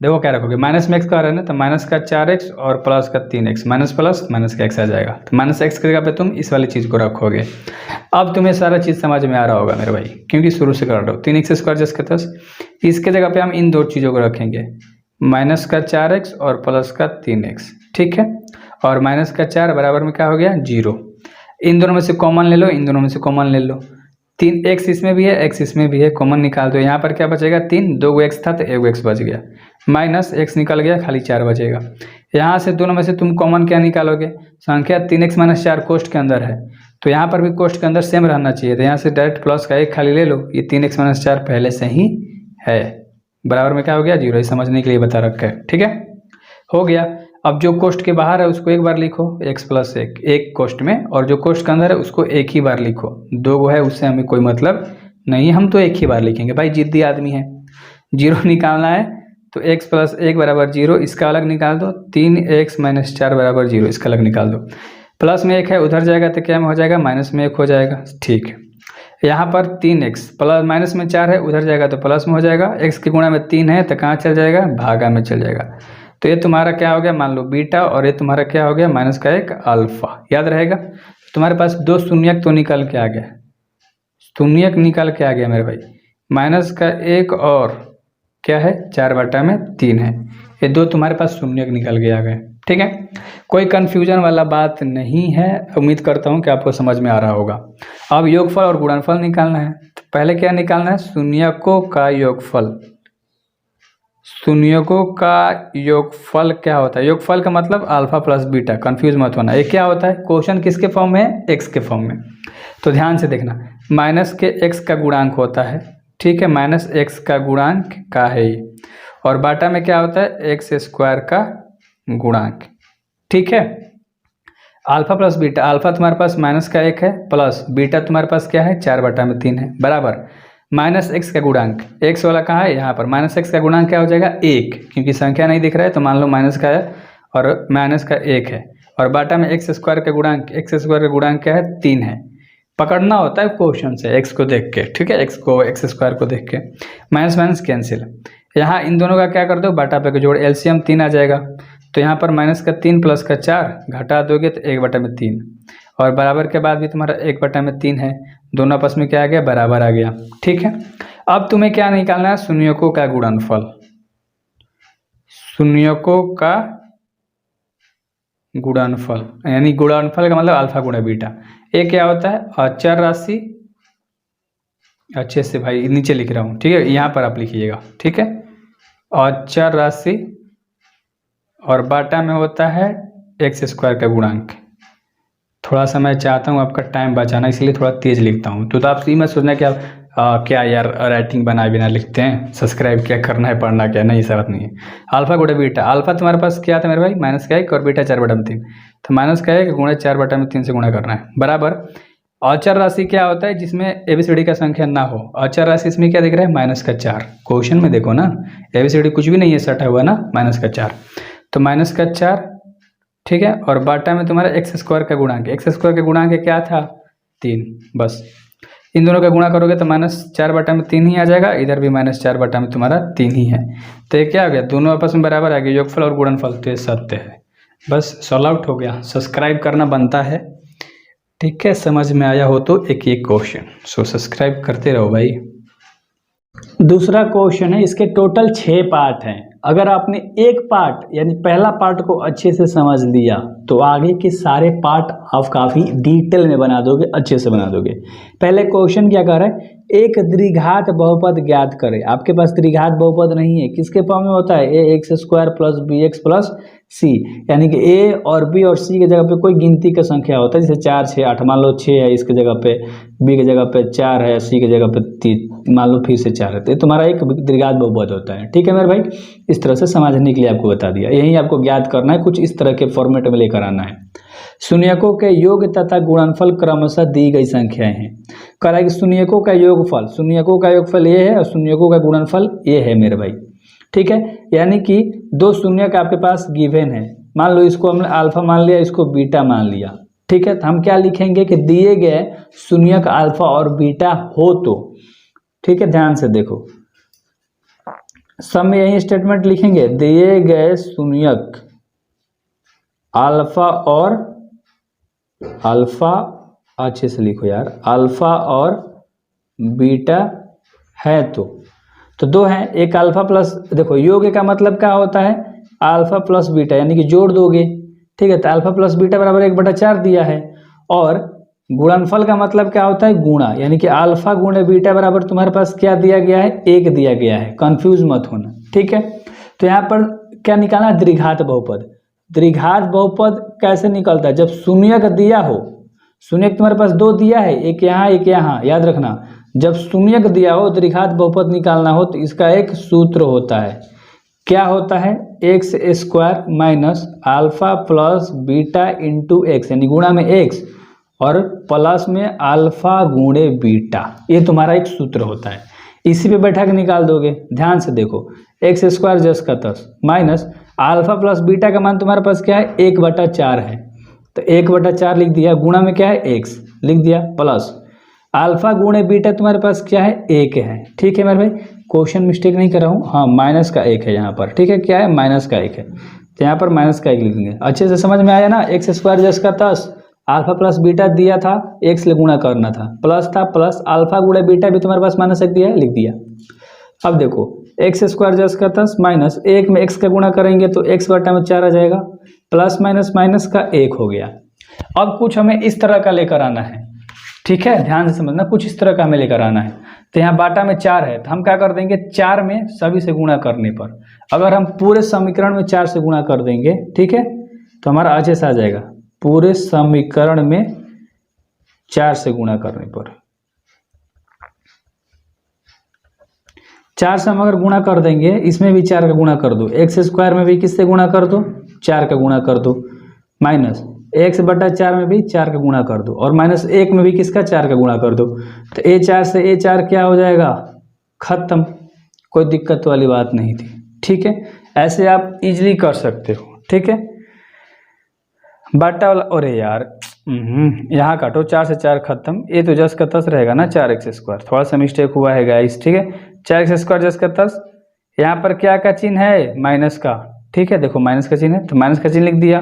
देखो क्या रखोगे, माइनस में एक्स का रहा है ना, तो माइनस का 4x और प्लस का 3x, माइनस प्लस माइनस का x आ जाएगा, तो माइनस एक्स की जगह पे तुम इस वाली चीज़ को रखोगे। अब तुम्हें सारा चीज़ समझ में आ रहा होगा मेरे भाई, क्योंकि शुरू से कर रहे हो। 3x² जैसे 10, इसके जगह पे हम इन दो चीज़ों को रखेंगे, माइनस का 4x और प्लस का 3x, ठीक है। और माइनस का 4 बराबर में क्या हो गया 0। इन दोनों में से कॉमन ले लो, इन दोनों में से कॉमन ले लो, 3x इसमें भी है, x इसमें भी है, कॉमन निकाल दो। यहाँ पर क्या बचेगा 3, 2 x था तो 1 x बच गया, माइनस x निकल गया, खाली 4 बचेगा। यहाँ से दोनों में से तुम कॉमन क्या निकालोगे, संख्या 3x - 4 कोष्ठ के अंदर है, तो यहाँ पर भी कोष्ठ के अंदर सेम रहना चाहिए, तो यहाँ से डायरेक्ट प्लस का 1 खाली ले लो, ये 3x - 4 पहले से ही है, बराबर में क्या हो गया 0। ये समझने के लिए बता रखा है, ठीक है, हो गया। अब जो कोष्ठ के बाहर है उसको एक बार लिखो, x + 1 एक कोष्ठ में, और जो कोष्ठ के अंदर है उसको एक ही बार लिखो, दो गो है उससे हमें कोई मतलब नहीं, हम तो एक ही बार लिखेंगे भाई, जिद्दी आदमी है। 0 निकालना है तो x + 1 बराबर 0, इसका अलग निकाल दो, 3x - 4 बराबर 0, इसका अलग निकाल दो। प्लस में 1 है उधर जाएगा तो क्या में हो जाएगा, माइनस में 1 हो जाएगा, ठीक है। यहाँ पर 3x प्लस माइनस में 4 है उधर जाएगा तो प्लस में हो जाएगा, x के गुणा में 3 है तो कहाँ चल जाएगा, भागा में चल जाएगा। तो ये तुम्हारा क्या हो गया, मान लो बीटा, और ये तुम्हारा क्या हो गया माइनस का 1 अल्फा, याद रहेगा। तुम्हारे पास दो शून्यक तो निकल के आ गया, शून्यक निकल के आ गया मेरे भाई, माइनस का 1 और क्या है 4/3 है, ये दो तुम्हारे पास शून्यक निकल के आ गए, ठीक है। कोई कन्फ्यूजन वाला बात नहीं है, उम्मीद करता हूँ कि आपको समझ में आ रहा होगा। अब योगफल और गुणनफल निकालना है, तो पहले क्या निकालना है, शून्यकों का योगफल। शून्यकों का योगफल क्या होता है, योगफल का मतलब अल्फा प्लस बीटा, कंफ्यूज मत होना। ये क्या होता है, क्वेश्चन किसके फॉर्म में है, एक्स के फॉर्म में, तो ध्यान से देखना, माइनस के एक्स का गुणांक होता है, ठीक है, माइनस एक्स का गुणांक का है ये, और बाटा में क्या होता है x² का गुणांक, ठीक है। अल्फा प्लस बीटा, अल्फा तुम्हारे पास माइनस का 1 है, प्लस बीटा तुम्हारे पास क्या है 4/3 है, बराबर माइनस एक्स का गुणांक, एक्स वाला कहाँ है यहाँ पर, माइनस एक्स का गुणांक क्या हो जाएगा 1, क्योंकि संख्या नहीं दिख रहा है तो मान लो माइनस का है और माइनस का 1 है, और बाटा में x² का गुणांक, x² का गुणांक क्या है 3 है। पकड़ना होता है क्वेश्चन से x को देख के, ठीक है, x² को देख के, माइनस माइनस कैंसिल। यहाँ इन दोनों का क्या कर दो, बाटा पे जोड़, एलसीएम 3 आ जाएगा, तो यहाँ पर माइनस का 3 प्लस का 4 घटा दोगे तो 1/3, और बराबर के बाद भी तुम्हारा 1/3 है, दोनों आपस में क्या आ गया बराबर आ गया, ठीक है। अब तुम्हें क्या निकालना है, शून्यकों का गुणनफल। शून्यकों का गुणनफल यानी गुणनफल का मतलब अल्फा गुणा बीटा। ये क्या होता है, अचर राशि, अच्छे से भाई नीचे लिख रहा हूँ, ठीक है, यहाँ पर आप लिखिएगा, ठीक है, अचर राशि, और बाटा में होता है x² का गुणांक। थोड़ा सा मैं चाहता हूँ आपका टाइम बचाना, इसलिए थोड़ा तेज़ लिखता हूँ, तो आप ये मत सोचना कि आप क्या यार राइटिंग बनाए बिना लिखते हैं, सब्सक्राइब क्या करना है, पढ़ना क्या, नहीं ऐसा बात नहीं है। अल्फा गुणा बीटा, अल्फा तुम्हारे पास क्या था मेरे भाई माइनस का 1 और बीटा 4/3, तो माइनस का 1 गुणा 4/3 से गुणा करना है, बराबर। अचर राशि क्या होता है, जिसमें एबीसीडी का संख्या ना हो, अचर राशि इसमें क्या दिख रहा है माइनस का 4, क्वेश्चन में देखो ना, एबीसीडी कुछ भी नहीं है, सटा हुआ ना, माइनस का 4, तो माइनस का 4, ठीक है, और बाटा में तुम्हारा x² का गुणांक, x² का गुणांक क्या था 3, बस इन दोनों का गुणा करोगे तो -4/3 ही आ जाएगा, इधर भी -4/3 तुम्हारा 3 ही है, तो ये क्या हो गया, दोनों आपस में बराबर आ गया, योगफल और गुणनफल, तो ये सत्य है, बस सॉल्व आउट हो गया। सब्सक्राइब करना बनता है, ठीक है, समझ में आया हो तो एक क्वेश्चन, सो सब्सक्राइब करते रहो भाई। दूसरा क्वेश्चन है, इसके टोटल 6 पार्ट हैं, अगर आपने एक पार्ट यानी पहला पार्ट को अच्छे से समझ लिया तो आगे के सारे पार्ट आप काफ़ी डिटेल में बना दोगे, अच्छे से बना दोगे। पहले क्वेश्चन क्या कर रहा है, एक द्विघात बहुपद ज्ञात करें। आपके पास द्विघात बहुपद नहीं है, किसके फॉर्म में होता है, ax² + bx + c, यानी कि a और b और c के जगह पे कोई गिनती का संख्या होता है, जैसे 4 6 8, मान लो 6 है इसके जगह पे, b के जगह पे 4 है, c के जगह पे 3, मान लो फिर से 4 है, तो तुम्हारा एक द्विघात बहुपद होता है, ठीक है मेरे भाई। इस तरह से समझने के लिए आपको बता दिया, यही आपको ज्ञात करना है, कुछ इस तरह के फॉर्मेट में लेकर आना है। शून्यकों के योग तथा गुणनफल क्रमशः दी गई संख्याएं हैं। कह रहा है कि शून्यकों का योगफल, शून्यकों का योगफल ये है और शून्यकों का गुणनफल ये है मेरे भाई, ठीक है, यानी कि दो शून्यक आपके पास गिवन है, मान लो इसको हमने अल्फा मान लिया, इसको बीटा मान लिया, ठीक है, तो हम क्या लिखेंगे कि दिए गए शून्यक अल्फा और बीटा हो तो, ठीक है, ध्यान से देखो, सब में यही स्टेटमेंट लिखेंगे, दिए गए शून्यक अल्फा और अल्फा, अच्छे से लिखो यार, अल्फा और बीटा है तो दो हैं, एक अल्फा प्लस, देखो योग का मतलब क्या होता है, अल्फा प्लस बीटा, यानी कि जोड़ दोगे, ठीक है। तो अल्फा प्लस बीटा बराबर 1/4 दिया है, और गुणनफल का मतलब क्या होता है, गुणा, यानी कि अल्फा गुणे बीटा बराबर तुम्हारे पास क्या दिया गया है, 1 दिया गया है, कंफ्यूज मत होना, ठीक है। तो यहाँ पर क्या निकालना है, द्विघात बहुपद। द्विघात बहुपद कैसे निकलता है, जब शून्यक दिया हो, शून्यक तुम्हारे पास 2 दिया है, एक यहाँ एक यहाँ, याद रखना, जब शून्यक दिया हो द्विघात बहुपद निकालना हो तो इसका एक सूत्र होता है, क्या होता है, x square minus alpha plus beta into x, यानी गुणा में एक्स और प्लस में अल्फा गुणे बीटा, ये तुम्हारा एक सूत्र होता है। इसी पे बैठा के निकाल दोगे, ध्यान से देखो, एक्स स्क्वायर जस का तस माइनस अल्फा प्लस बीटा का मान तुम्हारे पास क्या है, 1/4 है, तो 1/4 लिख दिया, गुणा में क्या है, एक्स लिख दिया, प्लस अल्फा गुणे बीटा तुम्हारे पास क्या है, 1 है, ठीक है मेरे भाई, क्वेश्चन मिस्टेक नहीं कर रहा हूँ, हाँ माइनस का 1 है यहाँ पर, ठीक है, क्या है, माइनस का 1 है, तो यहाँ पर माइनस का 1 लिखेंगे। अच्छे से समझ में आया ना, एक्स स्क्वायर जस का तस अल्फा प्लस बीटा दिया था, एक्स ले गुणा करना था, प्लस था, प्लस अल्फा गुणे बीटा भी तुम्हारे पास माइनस 1 दिया है, लिख दिया। अब देखो एक्स स्क्वायर जस का तस माइनस 1 में एक्स का गुणा करेंगे तो एक्स बटा में 4 आ जाएगा, प्लस माइनस माइनस का 1 हो गया। अब कुछ हमें इस तरह का लेकर आना है, ठीक है, ध्यान से समझना, कुछ इस तरह का हमें लेकर आना है। तो यहाँ बाटा में 4 है, तो हम क्या कर देंगे, 4 में सभी से गुणा करने पर, अगर हम पूरे समीकरण में 4 से गुणा कर देंगे, ठीक है, तो हमारा अच्छे से आ जाएगा, पूरे समीकरण में 4 से गुणा करने पर, 4 से हम अगर गुणा कर देंगे, इसमें भी 4 का गुणा कर दो, एक्स स्क्वायर में भी किससे गुणा कर दो, 4 का गुणा कर दो, माइनस x/4 में भी 4 का गुणा कर दो, और माइनस 1 में भी किसका, 4 का गुणा कर दो, तो a4 से a4 क्या हो जाएगा, खत्म, कोई दिक्कत वाली बात नहीं थी, ठीक है। ऐसे आप इजीली कर सकते हो, ठीक है। बाटा वाला, अरे यार यहाँ काटो, 4 से 4 खत्म, ये तो जस का तस रहेगा ना, 4x², थोड़ा सा मिस्टेक हुआ है गाइस, ठीक है, 4x² जस का तस, यहाँ पर क्या का चिन्ह है, माइनस का, ठीक है, देखो माइनस का चिन्ह है, तो माइनस का चिन्ह लिख दिया,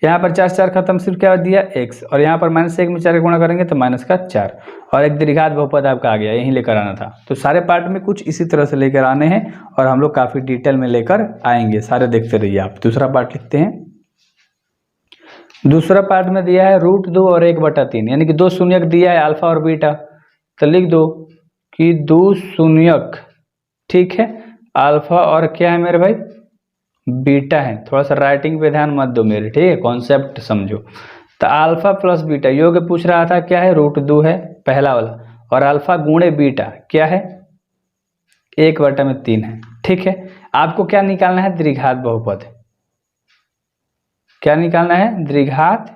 यहाँ पर 4 से 4 खत्म, सिर्फ क्या दिया, x, और यहाँ पर -1 में 4 का गुणा करेंगे तो -4, और एक द्विघात बहुपद आपका आ गया, यहीं लेकर आना था। तो सारे पार्ट में कुछ इसी तरह से लेकर आने हैं, और हम लोग काफ़ी डिटेल में लेकर आएंगे, सारे देखते रहिए आप। दूसरा पार्ट लिखते हैं, दूसरा पार्ट में दिया है √2 और 1/3, यानी कि 2 शून्यक दिया है अल्फा और बीटा, तो लिख दो कि 2 शून्यक, ठीक है, अल्फा और क्या है मेरे भाई, बीटा है। थोड़ा सा राइटिंग पे ध्यान मत दो मेरे, ठीक है, कॉन्सेप्ट समझो। तो अल्फा प्लस बीटा, योग पूछ रहा था क्या है, √2 है पहला वाला, और अल्फा गुणे बीटा क्या है, 1/3 है, ठीक है। आपको क्या निकालना है, द्विघात बहुपद, क्या निकालना है, द्विघात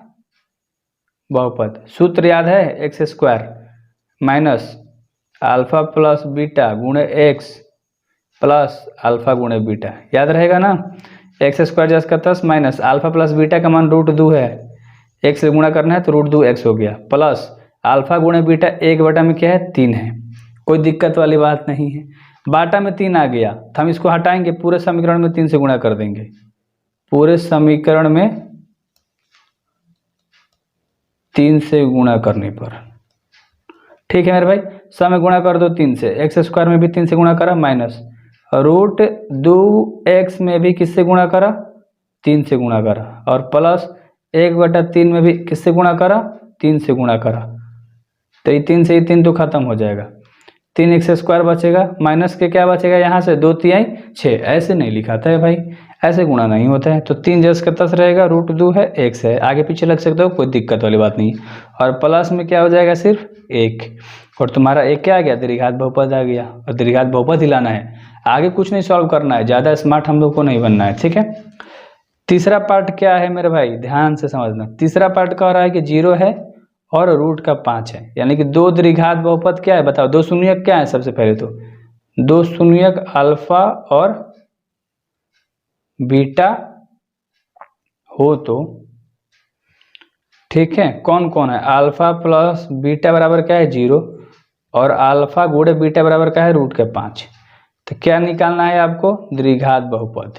बहुपद। सूत्र याद है, x² minus alpha plus beta गुणे एक्स प्लस अल्फा गुणे बीटा, याद रहेगा ना, x² जस का तस माइनस अल्फा प्लस बीटा का मान √2 है, x से गुणा करना है तो √2x हो गया, प्लस अल्फा गुणे बीटा 1 में क्या है, 3 है, कोई दिक्कत वाली बात नहीं है। बाटा में 3 आ गया, तो हम इसको हटाएंगे, पूरे समीकरण में 3 से गुणा कर देंगे, पूरे समीकरण में 3 से गुणा करने पर, ठीक है मेरे भाई, सब में गुणा कर दो 3 से, x² में भी 3 से गुणा करा, माइनस √2x में भी किससे गुणा करा, 3 से गुणा करा, और प्लस 1/3 में भी किससे गुणा करा, 3 से गुणा करा, तो ये 3 से ये 3 तो खत्म हो जाएगा, 3x² बचेगा, माइनस के क्या बचेगा, यहाँ से 2×3 6, ऐसे नहीं लिखाता है भाई, ऐसे गुणा नहीं होता है, तो 3 जस का तस रहेगा, √2 है, x है, आगे पीछे लग सकते हो, कोई दिक्कत वाली बात नहीं, और प्लस में क्या हो जाएगा, सिर्फ 1, और तुम्हारा एक क्या आ गया, द्विघात बहुपद आ गया, और द्विघात बहुपद ही लाना है, आगे कुछ नहीं सॉल्व करना है, ज़्यादा स्मार्ट हम लोग को नहीं बनना है, ठीक है। तीसरा पार्ट क्या है मेरे भाई, ध्यान से समझना, तीसरा पार्ट कह रहा है कि 0 है और √5 है, यानी कि 2 द्विघात बहुपद क्या है, बताओ, 2 शून्यक क्या है, सबसे पहले तो 2 शून्यक अल्फा और बीटा हो तो, ठीक है, कौन कौन है, अल्फा प्लस बीटा बराबर क्या है, 0, और अल्फा गुणे बीटा बराबर क्या है, √5, तो क्या निकालना है आपको? द्विघात बहुपद।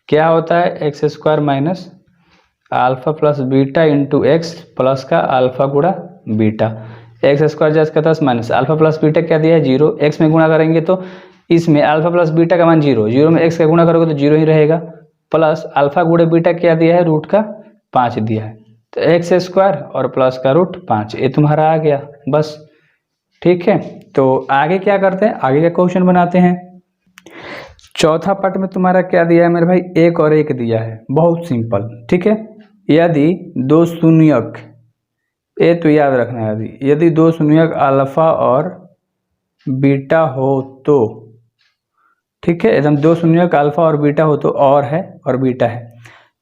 क्या होता है? X square minus alpha plus beta into x plus का अल्फा गुणा बीटा। एक्स स्क्वायर जैसे 10 माइनस अल्फा प्लस बीटा क्या दिया है? 0। एक्स में गुणा करेंगे तो इसमें अल्फा प्लस बीटा का मान 0, 0 में एक्स का गुणा करोगे तो 0 ही रहेगा, प्लस अल्फा गुणे बीटा क्या दिया है? रूट का 5 दिया है, तो एक्स स्क्वायर और प्लस का रूट 5, ये तुम्हारा आ गया बस। ठीक है, तो आगे क्या करते हैं? आगे का क्वेश्चन बनाते हैं। चौथा पार्ट में तुम्हारा क्या दिया है मेरे भाई? 1 और 1 दिया है, बहुत सिंपल। ठीक है, यदि दो शून्यक, ये तो याद रखना है, यदि दो शून्यक अल्फा और बीटा हो तो, ठीक है, एकदम दो शून्यक अल्फा और बीटा हो तो, और है और बीटा है,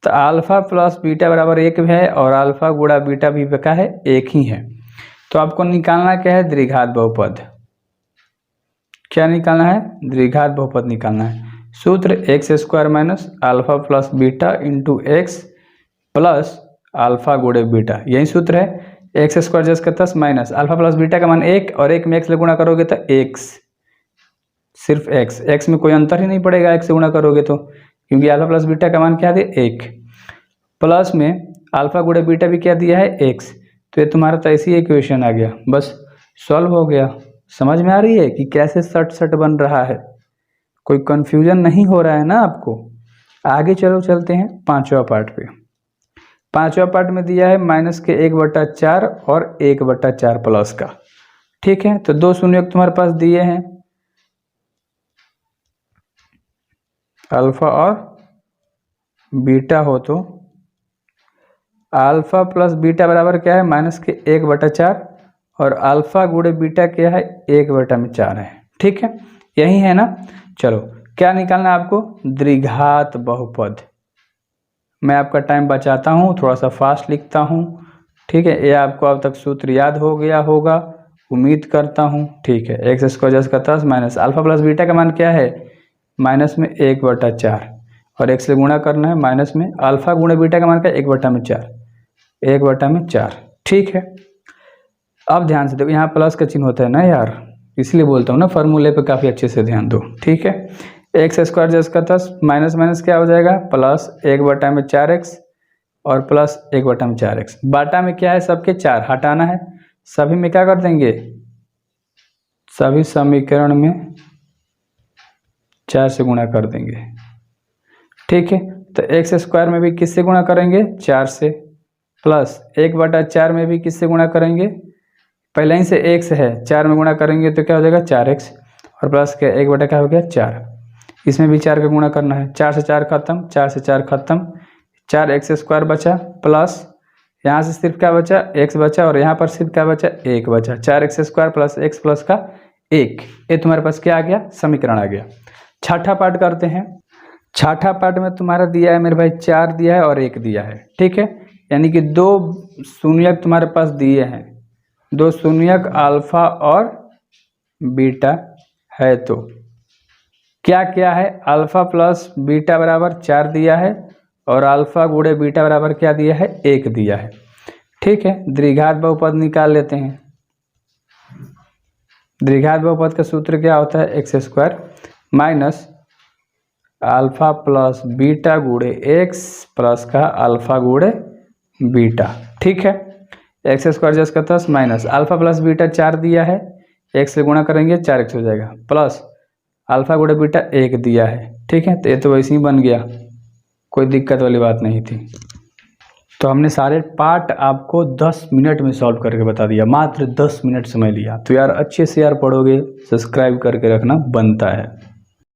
तो अल्फा प्लस बीटा बराबर 1 भी है और अल्फा गुणा बीटा भी क्या है? 1 ही है। तो आपको निकालना क्या है? द्विघात बहुपद। क्या निकालना है? द्विघात बहुपद निकालना है। सूत्र x square minus alpha plus beta into x plus alpha गुणे बीटा, यही सूत्र है। एक्स स्क्वायर जैसे 10 माइनस अल्फा प्लस बीटा का मान 1 और 1 में एक्स से गुणा करोगे तो एक्स, सिर्फ एक्स, एक्स में कोई अंतर ही नहीं पड़ेगा एक्स से गुणा करोगे तो, क्योंकि अल्फा प्लस बीटा का मान क्या दिया? 1, प्लस में अल्फा गुणे बीटा भी क्या दिया है? एक्स। तो ये तुम्हारा तो ऐसी इक्वेशन आ गया, बस सॉल्व हो गया। समझ में आ रही है कि कैसे सट सट बन रहा है? कोई कंफ्यूजन नहीं हो रहा है ना आपको? आगे चलो चलते हैं पांचवा पार्ट पे। पांचवा पार्ट में दिया है माइनस के 1/4 और 1/4 प्लस का। ठीक है, तो दो शून्य तुम्हारे पास दिए हैं, अल्फा और बीटा हो तो अल्फा प्लस बीटा बराबर क्या है? माइनस के 1/4 और अल्फा गुणे बीटा क्या है? 1/4 है। ठीक है, यही है ना? चलो, क्या निकालना है आपको? द्विघात बहुपद। मैं आपका टाइम बचाता हूँ, थोड़ा सा फास्ट लिखता हूँ। ठीक है, ये आपको अब तक सूत्र याद हो गया होगा, उम्मीद करता हूँ। ठीक है, एक्स स्क्वायर जैसे 10 माइनस अल्फा प्लस बीटा का मान क्या है? माइनस में 1/4 और एक्स से गुणा करना है, माइनस में अल्फा गुणे बीटा का मान क्या है? 1/4, 1/4। ठीक है, अब ध्यान से देखो, यहाँ प्लस का चिन्ह होता है ना यार, इसलिए बोलता हूँ ना, फार्मूले पे काफ़ी अच्छे से ध्यान दो। ठीक है, एक्स स्क्वायर जैसे 10 माइनस माइनस क्या हो जाएगा? प्लस 1/4x और प्लस 1/4x। बाटा में क्या है? सबके 4 हटाना है, सभी में क्या कर देंगे? सभी समीकरण में 4 से गुणा कर देंगे। ठीक है, तो एक्स स्क्वायर में भी किससे गुणा करेंगे? 4 से, प्लस 1/4 में भी किससे गुणा करेंगे? पहले ही से x है, 4 में गुणा करेंगे तो क्या हो जाएगा? 4x और प्लस के 1 क्या हो गया? 4। इसमें भी 4 का गुणा करना है, 4 से 4 खत्म, 4 से 4 खत्म, 4x स्क्वायर बचा, प्लस यहाँ से सिर्फ क्या बचा? x बचा, और यहाँ पर सिर्फ क्या बचा? 1 बचा। 4x square plus x plus का 1, ये तुम्हारे पास क्या आ गया? समीकरण आ गया। छठा पार्ट करते हैं। छठा पार्ट में तुम्हारा दिया है मेरे भाई 4 दिया है और 1 दिया है। ठीक है, यानी कि दो शून्यक तुम्हारे पास दिए हैं, दो शून्यक अल्फा और बीटा है, तो क्या क्या है? अल्फा प्लस बीटा बराबर 4 दिया है और अल्फा गुणे बीटा बराबर क्या दिया है? 1 दिया है। ठीक है, द्विघात बहुपद निकाल लेते हैं। द्विघात बहुपद का सूत्र क्या होता है? X square minus alpha plus beta गुणे एक्स प्लस का अल्फा गुणे बीटा। ठीक है, एक्स स्क्वायर जैसे 10 माइनस अल्फा प्लस बीटा 4 दिया है, एक्स से गुणा करेंगे 4x हो जाएगा, प्लस अल्फा गुणे बीटा 1 दिया है। ठीक है, तो ये तो वैसे ही बन गया, कोई दिक्कत वाली बात नहीं थी। तो हमने सारे पार्ट आपको 10 मिनट में सॉल्व करके बता दिया, मात्र 10 मिनट समय लिया। तो यार अच्छे से यार पढ़ोगे, सब्सक्राइब करके रखना बनता है।